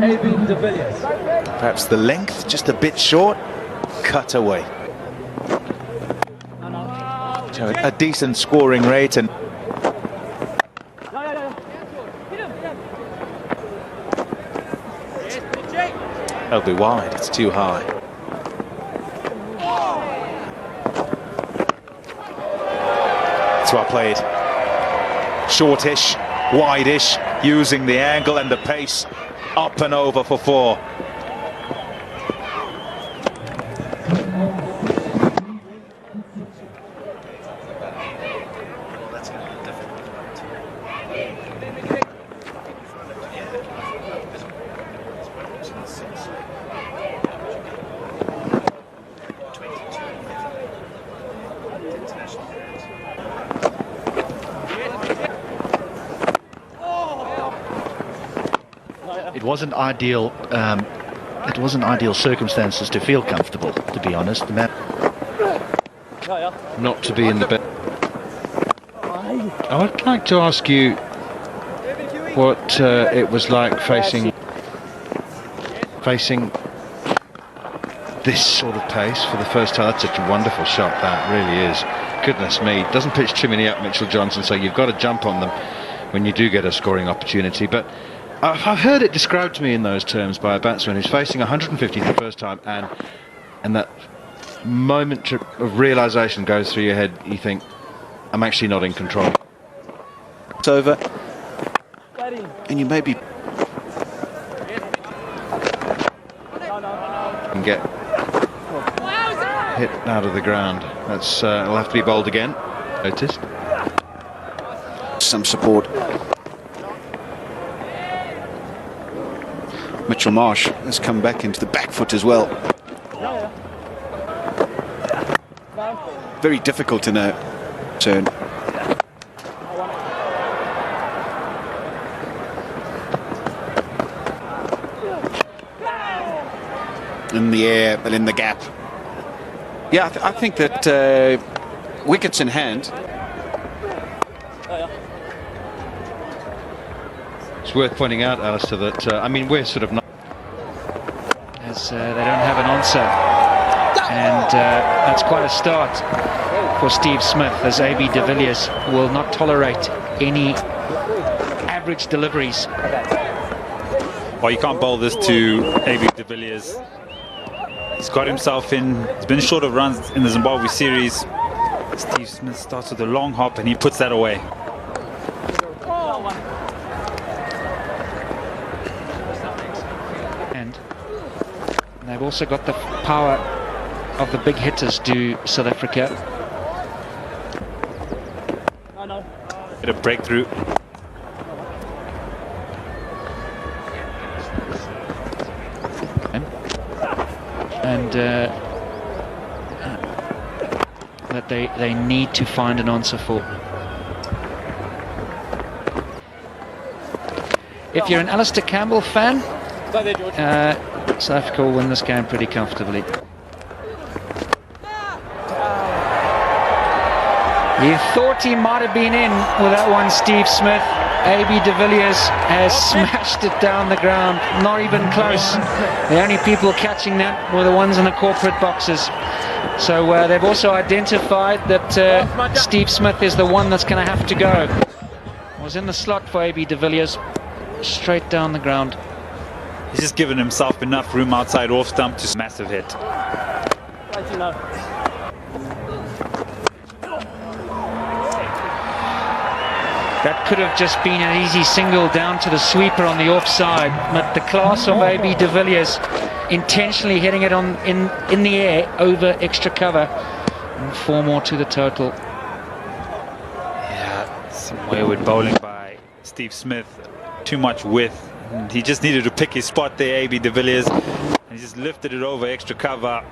AB de Villiers. Perhaps the length just a bit short. Cut away. So a decent scoring rate, and that'll be wide. It's too high. It's well played. Shortish, wide-ish, using the angle and the pace. Up and over for 4. It wasn't ideal. It wasn't ideal circumstances to feel comfortable, to be honest. The man not to be in the bed. I would like to ask you what it was like facing this sort of pace for the first time. That's such a wonderful shot, that really is. Goodness me, doesn't pitch too many up, Mitchell Johnson, so you've got to jump on them when you do get a scoring opportunity. But I've heard it described to me in those terms by a batsman who's facing 150 for the first time, and that moment of realisation goes through your head. You think, I'm actually not in control. It's over, and you maybe can get hit out of the ground. That's it'll have to be bowled again. Noticed some support. Mitchell Marsh has come back into the back foot as well. Very difficult in a turn. In the air, but in the gap. Yeah, I think that wickets in hand. It's worth pointing out, Alistair, that I mean, we're sort of not, as they don't have an answer, and that's quite a start for Steve Smith, as AB de Villiers will not tolerate any average deliveries. Well, you can't bowl this to AB de Villiers. He's got himself in. He's been short of runs in the Zimbabwe series. Steve Smith starts with a long hop and he puts that away. And they've also got the power of the big hitters, do South Africa. Get a breakthrough. And that they need to find an answer for. If you're an Alistair Campbell fan, South Africa will win this game pretty comfortably. You thought he might have been in with that one, Steve Smith. AB de Villiers has smashed it down the ground, not even close. The only people catching that were the ones in the corporate boxes. So they've also identified that Steve Smith is the one that's going to have to go. Was in the slot for AB de Villiers, straight down the ground. He's just given himself enough room outside off stump to massive hit. That could have just been an easy single down to the sweeper on the offside, but the class of AB de Villiers intentionally hitting it in the air over extra cover, and 4 more to the total. Yeah, some wayward bowling by Steve Smith. Too much width. And he just needed to pick his spot there, AB de Villiers, and he just lifted it over extra cover.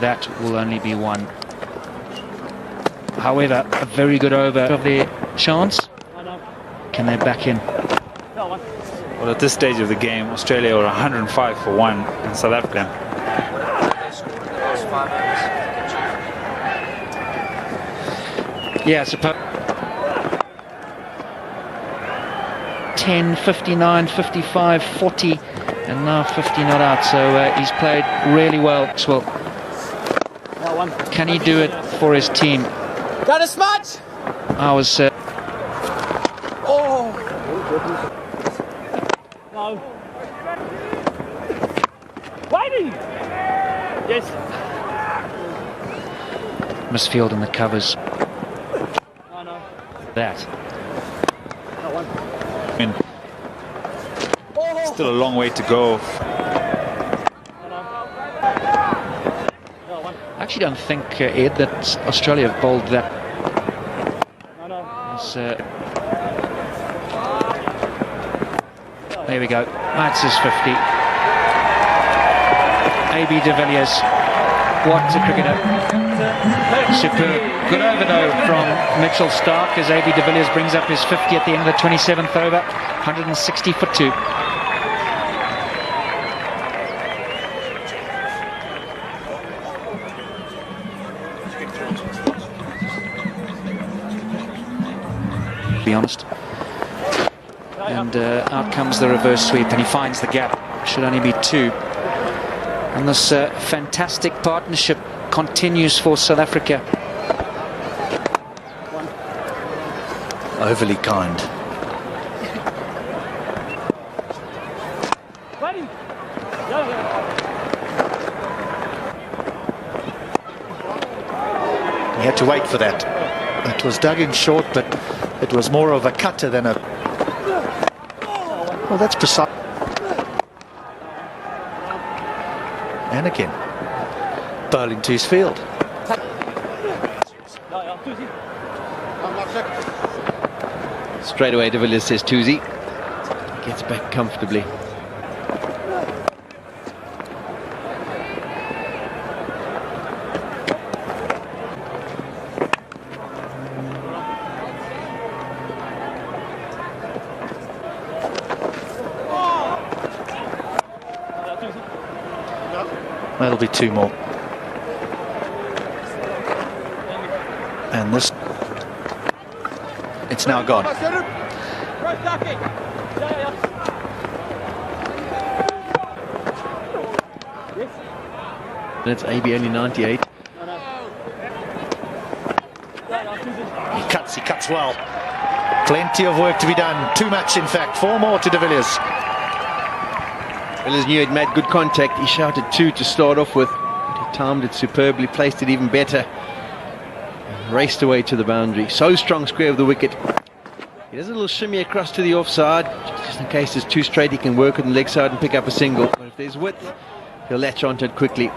That will only be 1. However, a very good over of their chance. Can they back in? Well, at this stage of the game, Australia are 105 for 1 in South Africa. Yeah, suppose 10, 59, 55, 40, and now 50 not out. So he's played really well. Well, can he do it for his team? Got a smudge! I was... Oh! No. Waiting! Yes. Misfield in the covers. No. That. Still a long way to go. I actually don't think, Ed, that Australia have bowled that. There we go. That's his 50. AB de Villiers. What a cricketer. Superb. Good over though from Mitchell Starc as AB de Villiers brings up his 50 at the end of the 27th over. 160 for 2. Be honest. And out comes the reverse sweep and he finds the gap. Should only be 2. And this fantastic partnership continues for South Africa. Overly kind. He had to wait for that. It was dug in short, but it was more of a cutter than a... Well, that's precise. And again, bowling to his field. Straight away, de Villiers says Tuzi. Gets back comfortably. That'll be 2 more. And this, it's now gone. That's AB only 98. He cuts well. Plenty of work to be done. Too much, in fact. 4 more to de Villiers. Villiers knew he'd made good contact. He shouted 2 to start off with. He timed it superbly, placed it even better. And raced away to the boundary. So strong square of the wicket. He does a little shimmy across to the offside. Just in case there's 2 straight, he can work it on the leg side and pick up a single. But if there's width, he'll latch onto it quickly.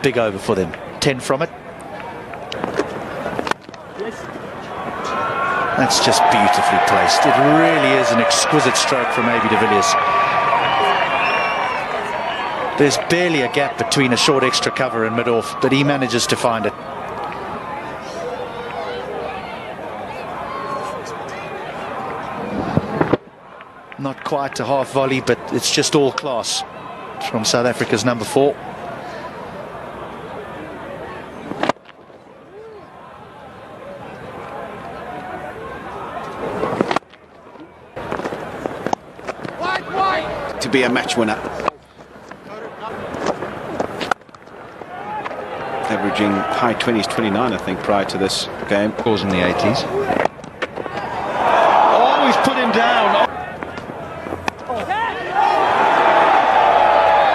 Big over for them. 10 from it. That's just beautifully placed. It really is an exquisite stroke from AB de Villiers. There's barely a gap between a short extra cover and mid-off, but he manages to find it. Not quite a half volley, but it's just all class from South Africa's number 4. To be a match winner. Averaging high 20s, 29 I think prior to this game. Scores in the 80s. Oh, he's put him down.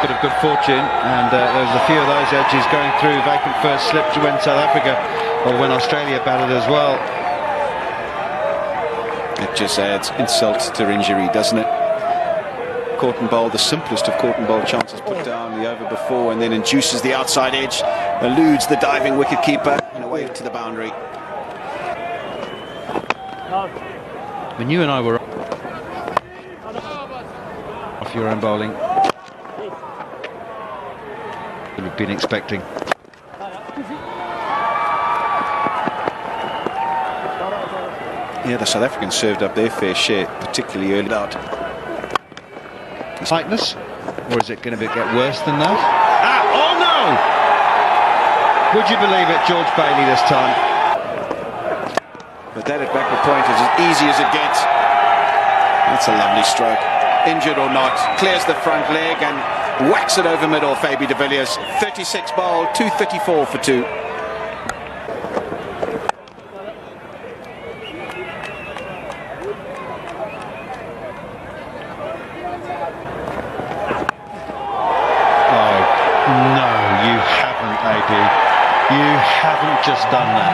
Bit of good fortune, and there's a few of those edges going through vacant first slip to when South Africa, or when Australia batted as well. It just adds insult to injury, doesn't it? Caught and bowl, the simplest of caught and bowl chances, put down the over before and then induces the outside edge, eludes the diving wicketkeeper and away to the boundary. When you and I were off your own bowling, we've been expecting. Yeah, the South Africans served up their fair share, particularly early out. Tightness, or is it going to get worse than that? Oh Would you believe it, George Bailey this time? But that at backward point is as easy as it gets. That's a lovely stroke. Injured or not, clears the front leg and whacks it over mid-off, AB de Villiers. 36 bowl, 234 for 2. No, you haven't, AB. You haven't just done that.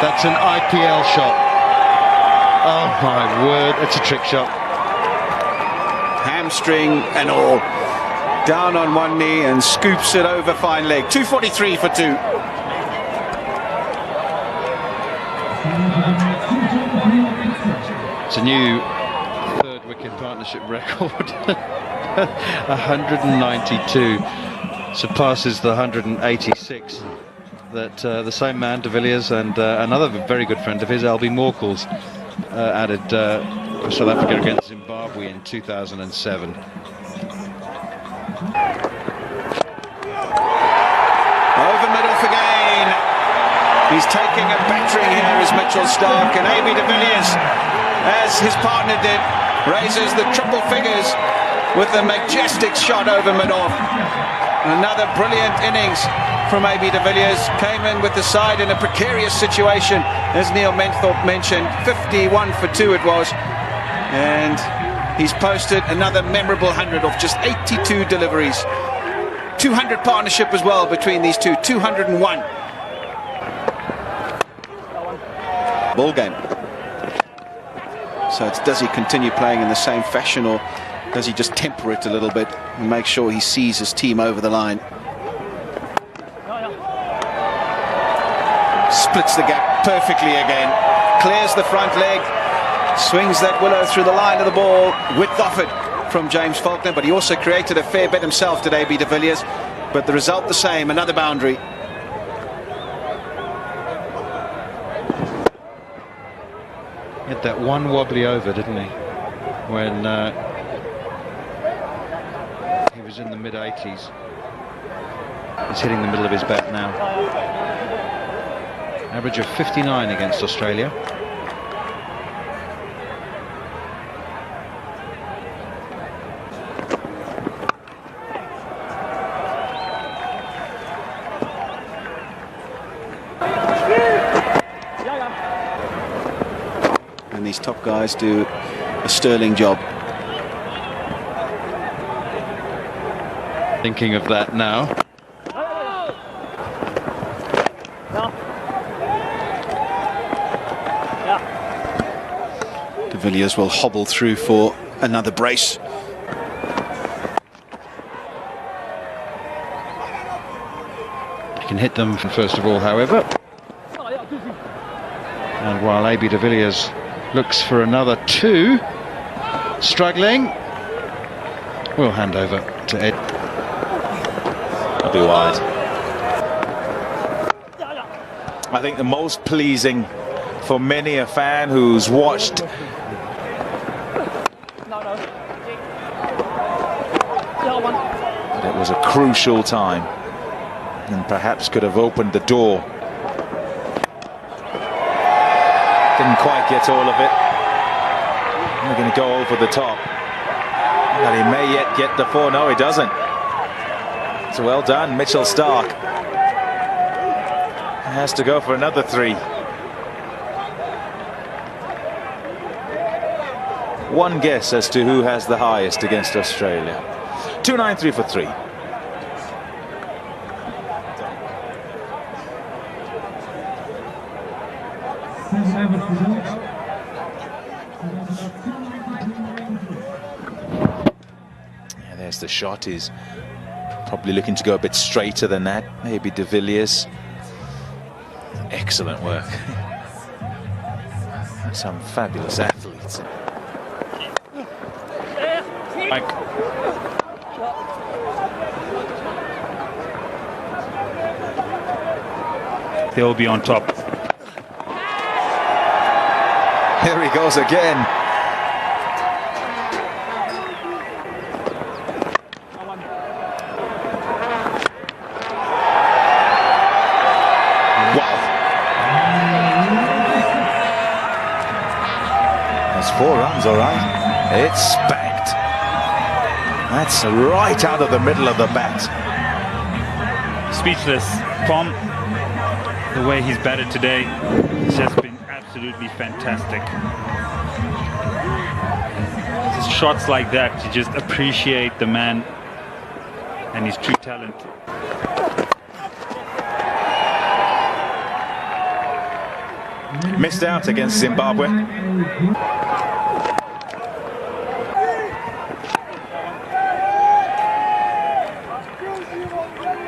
That's an IPL shot. Oh my word, it's a trick shot. Hamstring and all. Down on one knee and scoops it over fine leg. 243 for 2. It's a new third wicket partnership record. 192 surpasses the 186 that the same man, de Villiers, and another very good friend of his, Albie Morkles, added for South Africa against Zimbabwe in 2007. Over mid-off again. He's taking a battering here as Mitchell Starc, and AB de Villiers, as his partner did, raises the triple figures with a majestic shot over mid-off. Another brilliant innings from AB de Villiers. Came in with the side in a precarious situation, as Neil Menthorpe mentioned. 51 for 2 it was. And he's posted another memorable 100 off just 82 deliveries. 200 partnership as well between these two. 201. Ball game. So does he continue playing in the same fashion, or does he just temper it a little bit and make sure he sees his team over the line? Splits the gap perfectly again. Clears the front leg. Swings that willow through the line of the ball. Width offered from James Faulkner, but he also created a fair bit himself, did AB de Villiers. But the result the same, another boundary. He had that one wobbly over, didn't he? When he was in the mid-80s. He's hitting the middle of his bat now. Average of 59 against Australia. And these top guys do a sterling job. Thinking of that now. De Villiers will hobble through for another brace. He can hit them first of all, however. And while AB de Villiers looks for another 2, struggling, we'll hand over to Ed. I'll be wide. I think the most pleasing for many a fan who's watched it was a crucial time and perhaps could have opened the door. Didn't quite get all of it. We're going to go over the top. But he may yet get the 4. No, he doesn't. So well done, Mitchell Starc. Has to go for another 3. One guess as to who has the highest against Australia. 293 for 3. Yeah, there's the shot. He's probably looking to go a bit straighter than that. Maybe de Villiers. Excellent work. Some fabulous athletes. Mike. They'll be on top. Here he goes again. 4 runs, all right. It's spanked. That's right out of the middle of the bat. Speechless. From the way he's batted today, it's just been absolutely fantastic. Just shots like that, you just appreciate the man and his true talent. Missed out against Zimbabwe.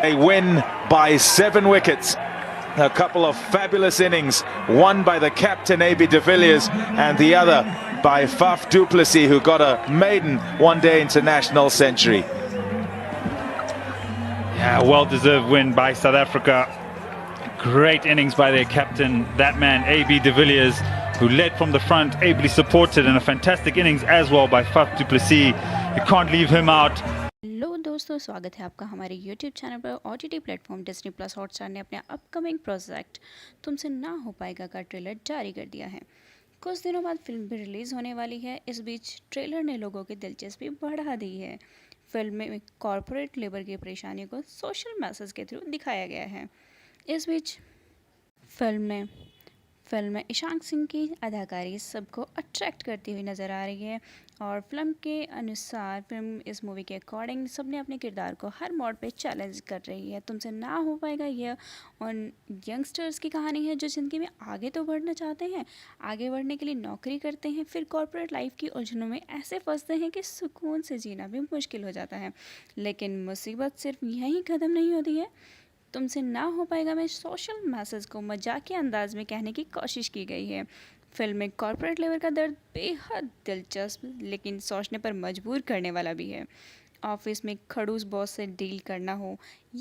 A win by 7 wickets. A couple of fabulous innings, one by the captain A.B. de Villiers and the other by Faf du Plessis, who got a maiden one-day international century. Yeah, well-deserved win by South Africa. Great innings by their captain, that man A.B. de Villiers, who led from the front, ably supported, and a fantastic innings as well by Faf du Plessis. You can't leave him out. Hello दोस्तों, स्वागत है आपका हमारे YouTube channel पर। OTT platform Disney plus Hotstar ने अपने upcoming project तुमसे ना हो पाएगा का ट्रेलर जारी कर दिया है। कुछ दिनों बाद फिल्म भी रिलीज़ होने वाली है। इस बीच ट्रेलर ने लोगों की दिलचस्पी बढ़ा दी है। फिल्म में कॉरपोरेट लेबर की परेशानियों को सोशल मैसेज के थ्रू दिखाया गया है। इस बीच फिल्म में ईशान सिंह की अदाकारी सबको अट्रैक्ट करती हुई नज़र आ रही है और फिल्म के अनुसार फिल्म इस मूवी के अकॉर्डिंग सबने अपने किरदार को हर मोड़ पे चैलेंज कर रही है। तुमसे ना हो पाएगा यह उन यंगस्टर्स की कहानी है जो ज़िंदगी में आगे तो बढ़ना चाहते हैं, आगे बढ़ने के लिए नौकरी करते हैं, फिर कॉर्पोरेट लाइफ की उलझनों में ऐसे फंसते हैं कि सुकून से जीना भी मुश्किल हो जाता है। लेकिन मुसीबत सिर्फ यहीं ख़त्म नहीं होती है। तुमसे ना हो पाएगा में सोशल मैसेज को मजाकिया अंदाज में कहने की कोशिश की गई है। फिल्म में कॉर्पोरेट लेवल का दर्द बेहद दिलचस्प लेकिन सोचने पर मजबूर करने वाला भी है। ऑफिस में खड़ूस बॉस से डील करना हो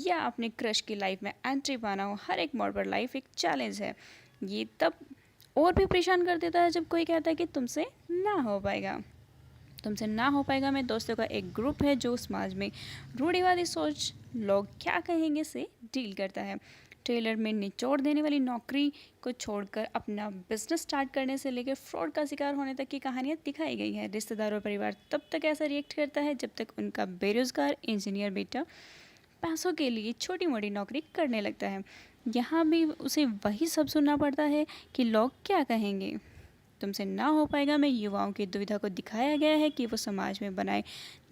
या अपने क्रश की लाइफ में एंट्री पाना हो, हर एक मोड़ पर लाइफ एक चैलेंज है। ये तब और भी परेशान कर देता है जब कोई कहता है कि तुमसे ना हो पाएगा। तुमसे ना हो पाएगा में दोस्तों का एक ग्रुप है जो समाज में रूढ़िवादी सोच लोग क्या कहेंगे से डील करता है। ट्रेलर में निचोड़ देने वाली नौकरी को छोड़कर अपना बिजनेस स्टार्ट करने से लेकर फ्रॉड का शिकार होने तक की कहानियाँ दिखाई गई हैं। रिश्तेदार और परिवार तब तक ऐसा रिएक्ट करता है जब तक उनका बेरोजगार इंजीनियर बेटा पैसों के लिए छोटी मोटी नौकरी करने लगता है। यहाँ भी उसे वही सब सुनना पड़ता है कि लोग क्या कहेंगे। तुमसे ना हो पाएगा में युवाओं की दुविधा को दिखाया गया है कि वो समाज में बनाए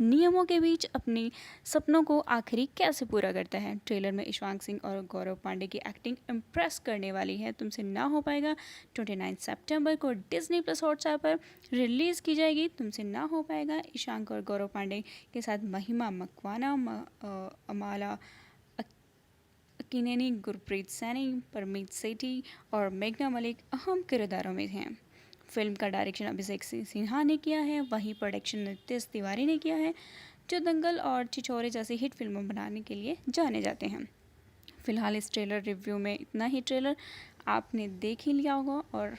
नियमों के बीच अपने सपनों को आखिरी कैसे पूरा करता है। ट्रेलर में ईशान सिंह और गौरव पांडे की एक्टिंग इम्प्रेस करने वाली है। तुमसे ना हो पाएगा 29 सितंबर को डिज्नी प्लस हॉटस्टार पर रिलीज़ की जाएगी। तुमसे ना हो पाएगा ईशान और गौरव पांडे के साथ महिमा मकवाना, अमाला अकीनेनी, गुरप्रीत सैनी, परमीत सेठी और मेघना मलिक अहम किरदारों में हैं। फिल्म का डायरेक्शन अभिषेक सिन्हा ने किया है, वहीं प्रोडक्शन नितेश तिवारी ने किया है जो दंगल और छिछोरे जैसी हिट फिल्मों बनाने के लिए जाने जाते हैं। फिलहाल इस ट्रेलर रिव्यू में इतना ही। ट्रेलर आपने देख ही लिया होगा और